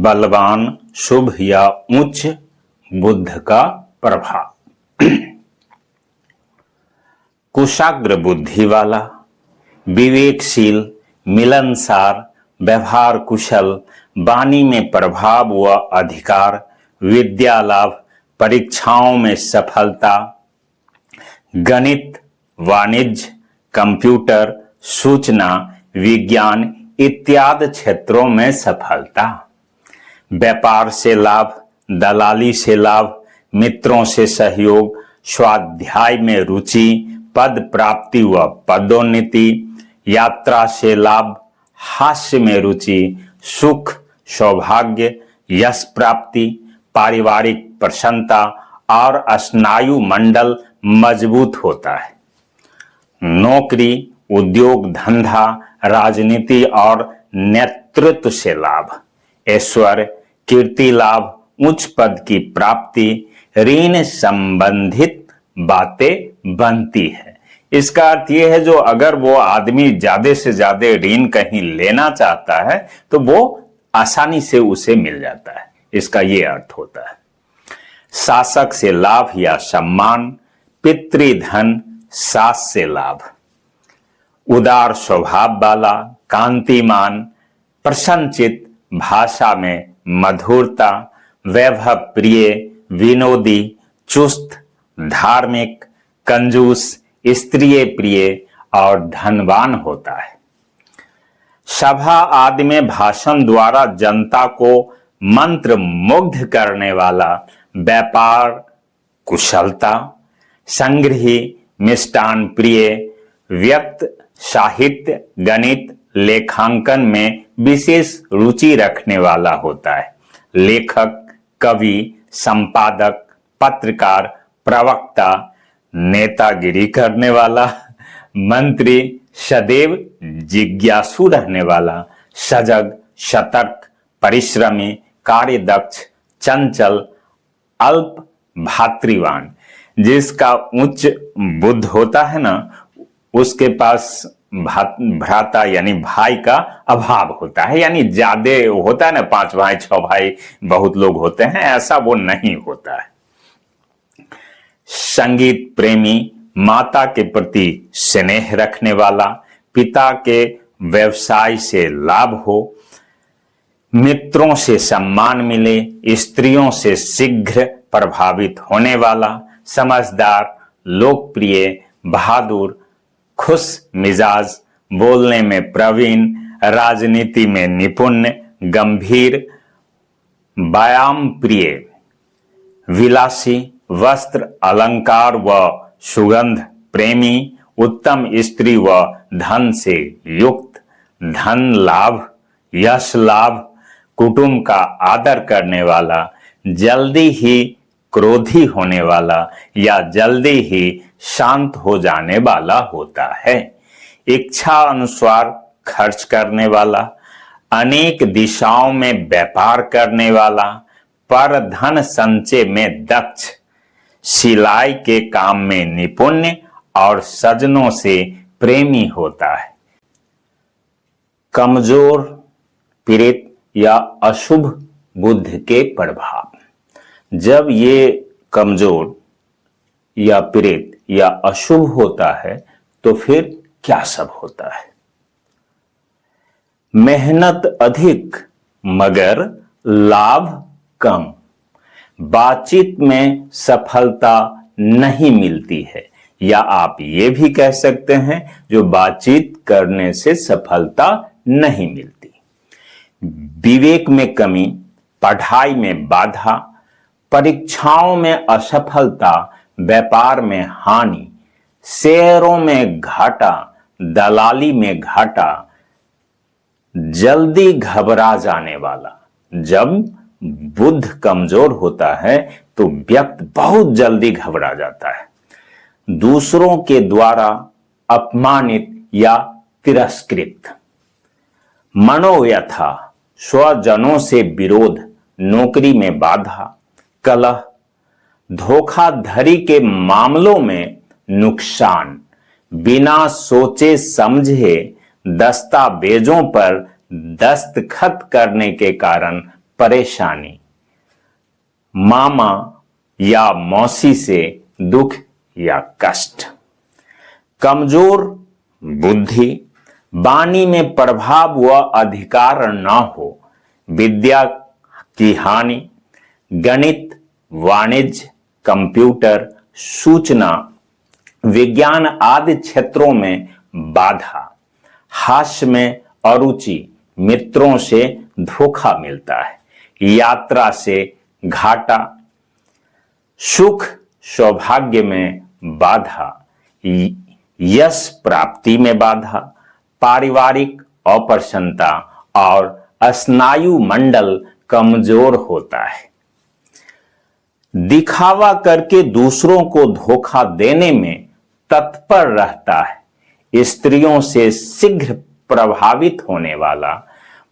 बलवान, शुभ या उच्च बुद्ध का प्रभाव। कुशाग्र बुद्धि वाला, विवेकशील, मिलनसार, व्यवहार कुशल, वाणी में प्रभाव व अधिकार, विद्या लाभ, परीक्षाओं में सफलता, गणित, वाणिज्य, कंप्यूटर, सूचना, विज्ञान इत्यादि क्षेत्रों में सफलता, व्यापार से लाभ, दलाली से लाभ, मित्रों से सहयोग, स्वाध्याय में रुचि, पद प्राप्ति व पदोन्नति, यात्रा से लाभ, हास्य में रुचि, सुख, सौभाग्य, यश प्राप्ति, पारिवारिक प्रसन्नता और स्नायु मंडल मजबूत होता है। नौकरी, उद्योग धंधा, राजनीति और नेतृत्व से लाभ, ऐश्वर्य, कीर्ति लाभ, उच्च पद की प्राप्ति, ऋण संबंधित बातें बनती है। इसका अर्थ यह है जो अगर वो आदमी ज्यादा से ज्यादा ऋण कहीं लेना चाहता है तो वो आसानी से उसे मिल जाता है, इसका ये अर्थ होता है। शासक से लाभ या सम्मान, पितृधन, सास से लाभ, उदार स्वभाव वाला, कांतिमान, प्रसन्नचित, भाषा में मधुरता, वैभव प्रिय, विनोदी, चुस्त, धार्मिक, कंजूस, स्त्रीय प्रिय और धनवान होता है। सभा आदि में भाषण द्वारा जनता को मंत्र मुग्ध करने वाला, व्यापार कुशलता, संग्रही, मिष्टान प्रिय, व्यक्त, साहित्य, गणित, लेखांकन में विशेष रुचि रखने वाला होता है। लेखक, कवि, संपादक, पत्रकार, प्रवक्ता, नेतागिरी करने वाला, मंत्री, सदैव जिज्ञासु रहने वाला, सजग, सतर्क, परिश्रमी, कार्यदक्ष, चंचल, अल्प भातृवान। जिसका उच्च बुद्ध होता है ना, उसके पास भ्राता यानी भाई का अभाव होता है, यानी ज्यादा होता है ना, 5 भाई 6 भाई बहुत लोग होते हैं, ऐसा वो नहीं होता है। संगीत प्रेमी, माता के प्रति स्नेह रखने वाला, पिता के व्यवसाय से लाभ हो, मित्रों से सम्मान मिले, स्त्रियों से शीघ्र प्रभावित होने वाला, समझदार, लोकप्रिय, बहादुर, खुश मिजाज, बोलने में प्रवीण, राजनीति में निपुण, गंभीर, व्यायाम प्रिय, विलासी, वस्त्र, अलंकार व सुगंध प्रेमी, उत्तम स्त्री व धन से युक्त, धन लाभ, यश लाभ, कुटुंब का आदर करने वाला, जल्दी ही क्रोधी होने वाला या जल्दी ही शांत हो जाने वाला होता है। इच्छा अनुसार खर्च करने वाला, अनेक दिशाओं में व्यापार करने वाला, पर धन संचय में दक्ष, सिलाई के काम में निपुण और सजनों से प्रेमी होता है। कमजोर, पीड़ित या अशुभ बुद्ध के प्रभाव। जब ये कमजोर या पीड़ित या अशुभ होता है तो फिर क्या सब होता है? मेहनत अधिक मगर लाभ कम, बातचीत में सफलता नहीं मिलती है, या आप ये भी कह सकते हैं जो बातचीत करने से सफलता नहीं मिलती। विवेक में कमी, पढ़ाई में बाधा, परीक्षाओं में असफलता, व्यापार में हानि, शेयरों में घाटा, दलाली में घाटा, जल्दी घबरा जाने वाला। जब बुद्ध कमजोर होता है तो व्यक्ति बहुत जल्दी घबरा जाता है, दूसरों के द्वारा अपमानित या तिरस्कृत, मनोव्यथा, स्वजनों से विरोध, नौकरी में बाधा, कलह, धोखाधड़ी के मामलों में नुकसान, बिना सोचे समझे दस्तावेजों पर दस्तखत करने के कारण परेशानी, मामा या मौसी से दुख या कष्ट। कमजोर बुद्धि, वाणी में प्रभाव व अधिकार न हो, विद्या की हानि, गणित, वाणिज्य, कंप्यूटर, सूचना विज्ञान आदि क्षेत्रों में बाधा, हास्य में अरुचि, मित्रों से धोखा मिलता है, यात्रा से घाटा, सुख सौभाग्य में बाधा, यश प्राप्ति में बाधा, पारिवारिक अप्रसन्नता और स्नायु मंडल कमजोर होता है। दिखावा करके दूसरों को धोखा देने में तत्पर रहता है। स्त्रियों से शीघ्र प्रभावित होने वाला,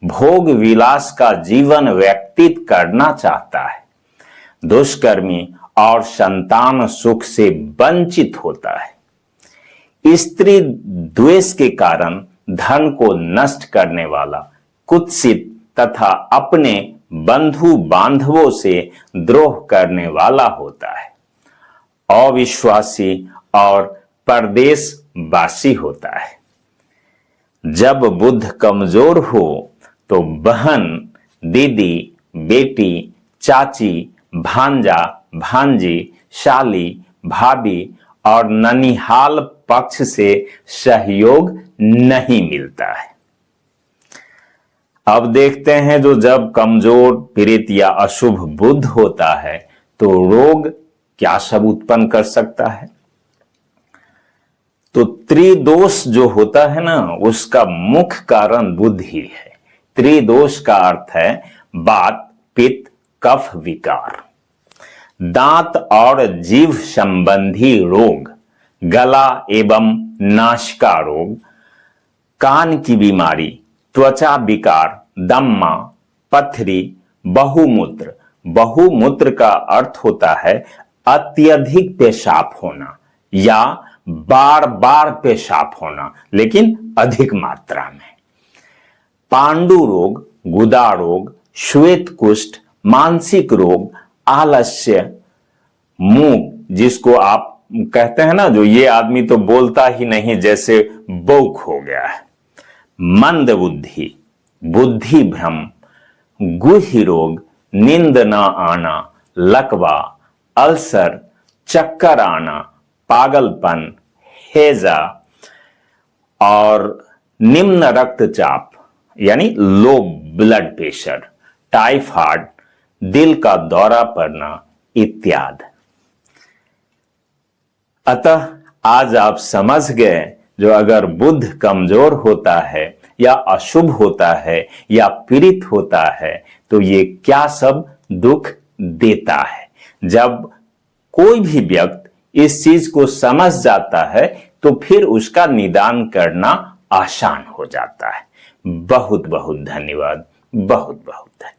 भोग विलास का जीवन व्यतीत करना चाहता है। दुष्कर्मी और संतान सुख से वंचित होता है। स्त्री द्वेष के कारण धन को नष्ट करने वाला, कुत्सित तथा अपने बंधु बांधवों से द्रोह करने वाला होता है। अविश्वासी और परदेशवासी होता है। जब बुध कमजोर हो तो बहन, दीदी, बेटी, चाची, भांजा, भांजी, शाली, भाभी और ननिहाल पक्ष से सहयोग नहीं मिलता है। अब देखते हैं जो जब कमजोर, पीड़ित या अशुभ बुध होता है तो रोग क्या सब उत्पन्न कर सकता है। तो त्रिदोष जो होता है ना, उसका मुख्य कारण बुध ही है। त्रिदोष का अर्थ है वात, पित्त, कफ, विकार। दांत और जीभ संबंधी रोग, गला एवं नासिका रोग, कान की बीमारी, त्वचा विकार, दम्मा, पथरी, बहुमूत्र। बहुमूत्र का अर्थ होता है अत्यधिक पेशाब होना या बार बार पेशाब होना, लेकिन अधिक मात्रा में। पांडु रोग, गुदा रोग, श्वेत कुष्ठ, मानसिक रोग, आलस्य, मूक, जिसको आप कहते हैं ना, जो ये आदमी तो बोलता ही नहीं, जैसे बौक हो गया है। मंद बुद्धि, बुद्धि भ्रम, गुहि रोग, नींद न आना, लकवा, अल्सर, चक्कर आना, पागलपन, हेजा और निम्न रक्तचाप यानी लो ब्लड प्रेशर, टाइफाइड, दिल का दौरा पड़ना इत्यादि। अतः आज आप समझ गए, जो अगर बुध कमजोर होता है या अशुभ होता है या पीड़ित होता है तो ये क्या सब दुख देता है। जब कोई भी व्यक्ति इस चीज को समझ जाता है तो फिर उसका निदान करना आसान हो जाता है। बहुत बहुत धन्यवाद, बहुत बहुत धन्यवाद।